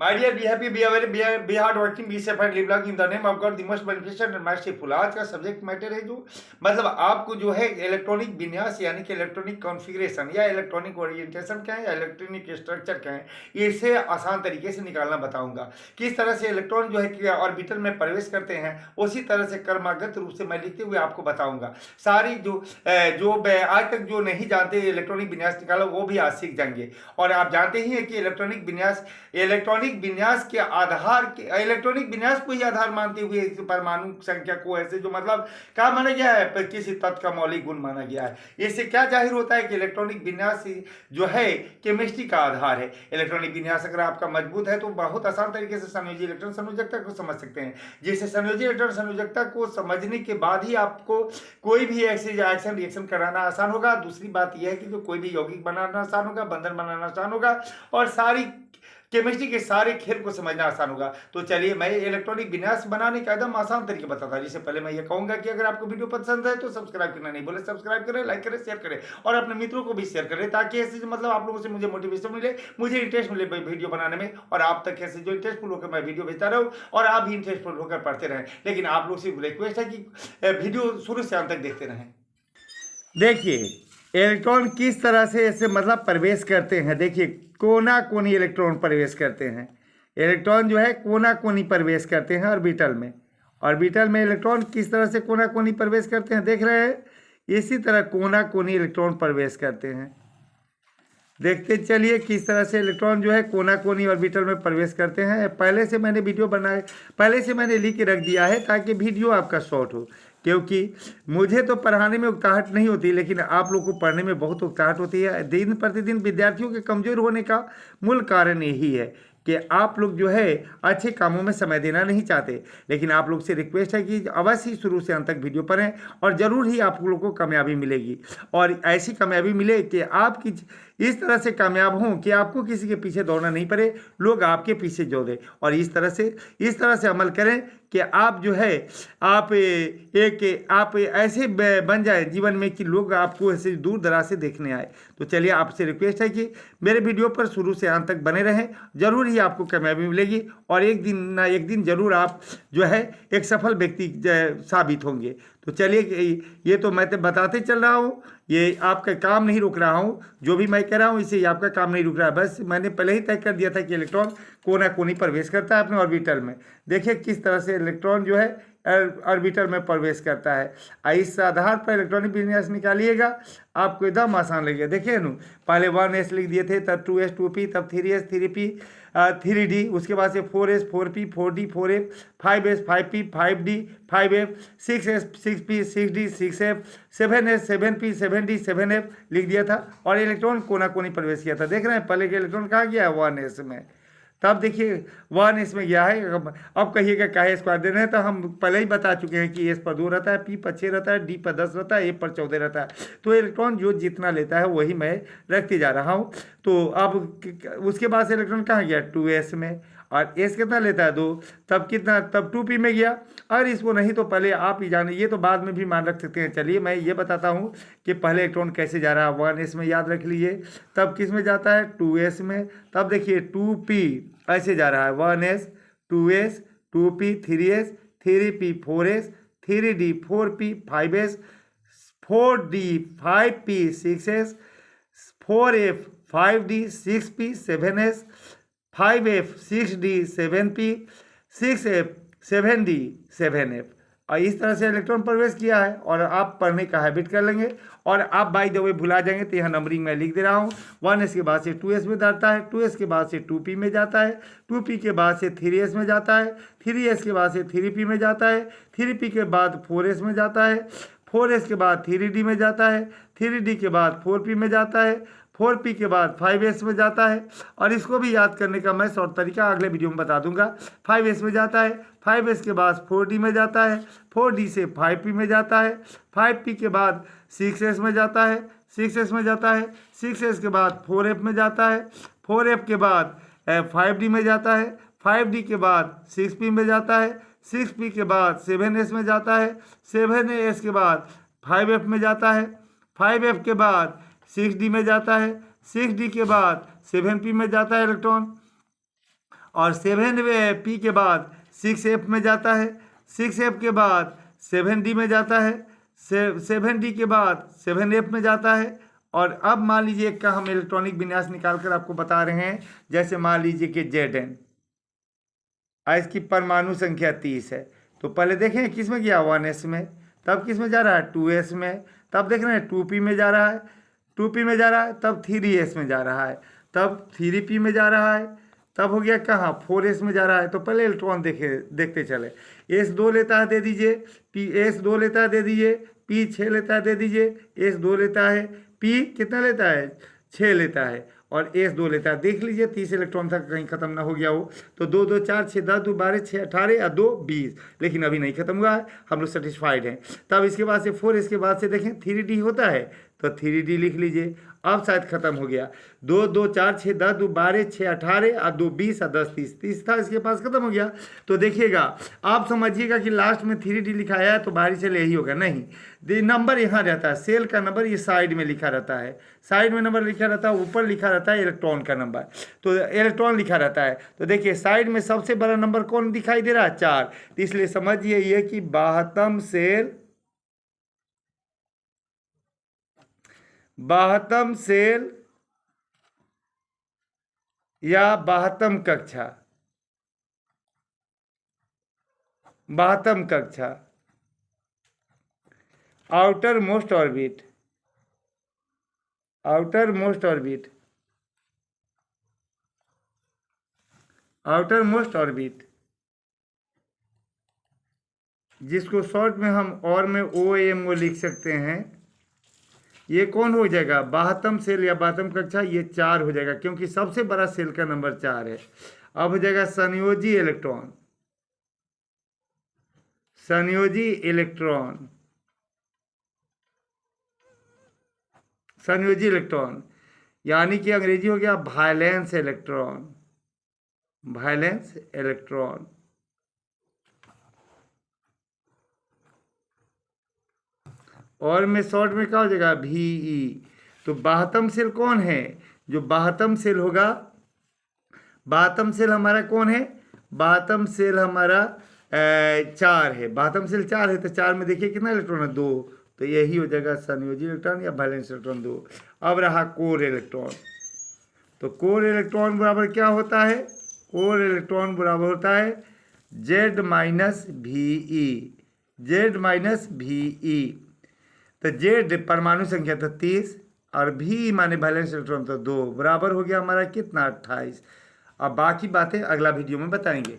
My dear, be happy, be aware, be hardworking, be safe and live long in the name of God, the most beneficent and merciful। आज का subject matter है जो मतलब आपको जो है electronic विन्यास यानी कि इलेक्ट्रॉनिक कॉन्फ़िगरेशन या इलेक्ट्रॉनिक ओरिएंटेशन क्या है या इलेक्ट्रॉनिक स्ट्रक्चर क्या है, इसे आसान तरीके से निकालना बताऊंगा। किस तरह से इलेक्ट्रॉन जो है कि ऑर्बिटल में प्रवेश करते हैं, उसी तरह से क्रमागत रूप से मैं लिखते हुए आपको बताऊंगा। सारी जो आज तक जो नहीं जानते इलेक्ट्रॉनिक विन्यास निकालो वो भी आज सीख जाएंगे। और आप जानते ही हैं कि इलेक्ट्रॉनिक विन्यास के आधार के इलेक्ट्रॉनिक विन्यास को ही आधार मानते हुए परमाणु संख्या को ऐसे जो मतलब क्या माना गया है, किसी तत्व का मौलिक गुण माना गया है। इससे क्या जाहिर होता है कि इलेक्ट्रॉनिक विन्यास जो है केमिस्ट्री का आधार है। इलेक्ट्रॉनिक विन्यास अगर आपका मजबूत है तो बहुत आसान तरीके से संयोजी इलेक्ट्रॉन संयोजकता को समझ सकते हैं। जिससे संयोजी इलेक्ट्रॉन संयोजकता को समझने के बाद ही आपको कोई भी एक्शन रिएक्शन कराना आसान होगा। दूसरी बात यह है कि जो कोई भी यौगिक बनाना आसान होगा, बंधन बनाना आसान होगा और सारी केमिस्ट्री के सारे खेल को समझना आसान होगा। तो चलिए मैं इलेक्ट्रॉनिक विन्यास बनाने का एकदम आसान तरीके बताता हूँ। जिससे पहले मैं ये कहूंगा कि अगर आपको वीडियो पसंद है तो सब्सक्राइब करना नहीं बोले, सब्सक्राइब करें, लाइक करें, शेयर करें और अपने मित्रों को भी शेयर करें, ताकि ऐसे मतलब आप लोगों से मुझे मोटिवेशन मिले, मुझे इंटरेस्ट मिले वीडियो बनाने में और आप तक ऐसे जो इंटरेस्टफुल होकर मैं वीडियो भेजता रहूँ और आप भी इंटरेस्टफुल होकर पढ़ते रहें। लेकिन आप लोग से रिक्वेस्ट है कि वीडियो शुरू से अंत तक देखते रहें। देखिए इलेक्ट्रॉन किस तरह से ऐसे मतलब प्रवेश करते हैं। देखिए कोना कोनी इलेक्ट्रॉन प्रवेश करते हैं। इलेक्ट्रॉन जो है कोना कोनी प्रवेश करते हैं ऑर्बिटल में। ऑर्बिटल में इलेक्ट्रॉन किस तरह से कोना कोनी प्रवेश करते हैं देख रहे हैं। इसी तरह कोना कोनी इलेक्ट्रॉन प्रवेश करते हैं। देखते चलिए किस तरह से इलेक्ट्रॉन जो है कोना कोनी ऑर्बिटल में प्रवेश करते हैं। पहले से मैंने वीडियो बनाए, पहले से मैंने लिख के रख दिया है ताकि वीडियो आपका शॉर्ट हो, क्योंकि मुझे तो पढ़ाने में उकताहट नहीं होती, लेकिन आप लोग को पढ़ने में बहुत उकताहट होती है। दिन प्रतिदिन विद्यार्थियों के कमज़ोर होने का मूल कारण यही है कि आप लोग जो है अच्छे कामों में समय देना नहीं चाहते। लेकिन आप लोग से रिक्वेस्ट है कि अवश्य ही शुरू से अंत तक वीडियो पढ़ें और ज़रूर ही आप लोग को कामयाबी मिलेगी। और ऐसी कामयाबी मिले कि आपकी इस तरह से कामयाब हों कि आपको किसी के पीछे दौड़ना नहीं पड़े, लोग आपके पीछे दौड़े। और इस तरह से अमल करें कि आप जो है आप ऐसे बन जाए जीवन में कि लोग आपको ऐसे दूर दराज से देखने आए। तो चलिए आपसे रिक्वेस्ट है कि मेरे वीडियो पर शुरू से अंत तक बने रहें, जरूर ही आपको कामयाबी मिलेगी और एक दिन ना एक दिन जरूर आप जो है एक सफल व्यक्ति साबित होंगे। तो चलिए ये तो मैं तो बताते चल रहा हूँ, ये आपका काम नहीं रुक रहा हूँ। जो भी मैं कह रहा हूँ इससे आपका काम नहीं रुक रहा है। बस मैंने पहले ही तय कर दिया था कि इलेक्ट्रॉन कोना कोनी प्रवेश करता है अपने ऑर्बिटल में। देखिए किस तरह से इलेक्ट्रॉन जो है ऑर्बिटल में प्रवेश करता है। इस आधार पर इलेक्ट्रॉनिक विन्यास निकालिएगा, आपको एकदम आसान लगेगा। देखिए न, पहले 1s लिख दिए थे, तब 2s 2p, तब 3s 3p 3d, उसके बाद से 4s 4p 4d 4f, 5s 5p 5d 5f, 6s 6p 6d 6f, 7s 7p 7d 7f लिख दिया था और इलेक्ट्रॉन कोना कोनी प्रवेश किया था। देख रहे हैं पहले के इलेक्ट्रॉन कहाँ गया है 1s में, तब देखिए 1s में गया है। अब कहिएगा काहे स्क्वायर दे रहे हैं, तो हम पहले ही बता चुके हैं कि s पर 2 रहता है, p पर 6 रहता है, d पर 10 रहता है, a पर 14 रहता है। तो इलेक्ट्रॉन जो जितना लेता है वही मैं रखते जा रहा हूँ। तो अब उसके बाद से इलेक्ट्रॉन कहाँ गया 2s में, और s कितना लेता है 2, तब कितना, तब 2p में गया। और इसको नहीं तो पहले आप ही जाने, ये तो बाद में भी मान रख सकते हैं। चलिए मैं ये बताता हूँ कि पहले इलेक्ट्रॉन कैसे जा रहा है। 1s में याद रख लीजिए, तब किस में जाता है 2s में, तब देखिए 2p ऐसे जा रहा है 1s 2s 2p 3s 3p 4s 3d 4p 5s 4d 5p 6s 4f 5d 6p 7s 5f 6d 7p 6f 7d 7f। और इस तरह से इलेक्ट्रॉन प्रवेश किया है और आप पढ़ने का हैबिट कर लेंगे और आप बाय द वे भुला जाएंगे। तो यहाँ नंबरिंग मैं लिख दे रहा हूँ। 1s के बाद से 2s में जाता है, 2s के बाद से 2p में जाता है, 2p के बाद से 3s में जाता है, 3s के बाद से 3p में जाता है, 3p के बाद 4s में जाता है, 4s के बाद 3d में जाता है, 3d के बाद 4p में जाता है, 4p के बाद 5s में जाता है। और इसको भी याद करने का मैं शॉर्ट तरीका अगले वीडियो में बता दूंगा। 5s में जाता है, 5s के बाद 4d में जाता है, 4d से 5p में जाता है, 5p के बाद 6s में जाता है, 6s में जाता है, 6s के बाद 4f में जाता है, 4f के बाद 5d में जाता है, 5d के बाद 6p में जाता है, 6p के बाद 7s में जाता है, 7s के बाद 5f में जाता है, 5f के बाद 6d में जाता है, 6d के बाद 7p में जाता है इलेक्ट्रॉन। और 7p के बाद 6f में जाता है, 6f के बाद 7d में जाता है, 7d के बाद 7f में जाता है। और अब मान लीजिए का हम इलेक्ट्रॉनिक विन्यास निकाल कर आपको बता रहे हैं। जैसे मान लीजिए कि Zn, इसकी परमाणु संख्या 30 है, तो पहले देखें किस में गया 1s में, तब किस में जा रहा है 2s में, तब देख रहे हैं 2p में जा रहा है, 2p में जा रहा है, तब 3s में जा रहा है, तब 3p में जा रहा है, तब हो गया कहाँ 4s में जा रहा है। तो पहले इलेक्ट्रॉन देखते चले। s2 लेता है दे दीजिए, s2 लेता है दे दीजिए, p 6 लेता है दे दीजिए, s2 लेता है, p कितना लेता है 6 लेता है, और s2 लेता है। देख लीजिए 30 इलेक्ट्रॉन तक कहीं खत्म ना हो गया हो। तो 2 2 4 6 10 2 12 6 18 या 2 20, लेकिन अभी नहीं खत्म हुआ है, हम लोग सेटिस्फाइड हैं। तब इसके बाद से 4, इसके बाद से देखें 3d होता है, तो 3d लिख लीजिए। अब शायद खत्म हो गया। 2 2 4 6 10 2 12 6 18 और 2 20 और 10 30, 30 था इसके पास, खत्म हो गया। तो देखिएगा आप समझिएगा कि लास्ट में 3d लिखाया है तो बाहरी से यही होगा, नहीं, नंबर यहाँ रहता है, सेल का नंबर ये साइड में लिखा रहता है, साइड में नंबर लिखा रहता है, ऊपर लिखा रहता है इलेक्ट्रॉन का नंबर, तो इलेक्ट्रॉन लिखा रहता है। तो देखिए साइड में सबसे बड़ा नंबर कौन दिखाई दे रहा है 4, तो इसलिए समझिए ये कि 72 सेल या 72 कक्षा, 72 कक्षा outer most orbit, outer most orbit, outer most orbit, जिसको शॉर्ट में हम और में OMO लिख सकते हैं। ये कौन हो जाएगा 72 सेल या 72 कक्षा, ये 4 हो जाएगा क्योंकि सबसे बड़ा सेल का नंबर 4 है। अब हो जाएगा संयोजी इलेक्ट्रॉन, संयोजी इलेक्ट्रॉन, संयोजी इलेक्ट्रॉन, यानी कि अंग्रेजी हो गया वायलेंस इलेक्ट्रॉन, वायलेंस इलेक्ट्रॉन। और में शॉर्ट में क्या हो जाएगा VE। तो 72 सेल कौन है, जो 72 सेल होगा, 72 सेल हमारा कौन है, 72 सेल हमारा 4 है, 72 सेल 4 है, तो 4 में देखिए कितना इलेक्ट्रॉन है 2, तो यही हो जाएगा संयोजी इलेक्ट्रॉन या वैलेंस इलेक्ट्रॉन 2। अब रहा कोर इलेक्ट्रॉन, तो कोर इलेक्ट्रॉन बराबर क्या होता है, कोर इलेक्ट्रॉन बराबर होता है Z minus VE, Z minus VE। तो Z परमाणु संख्या तो 30 और V माने वैलेंस इलेक्ट्रॉन तो 2, बराबर हो गया हमारा कितना 28। अब बाकी बातें अगला वीडियो में बताएंगे।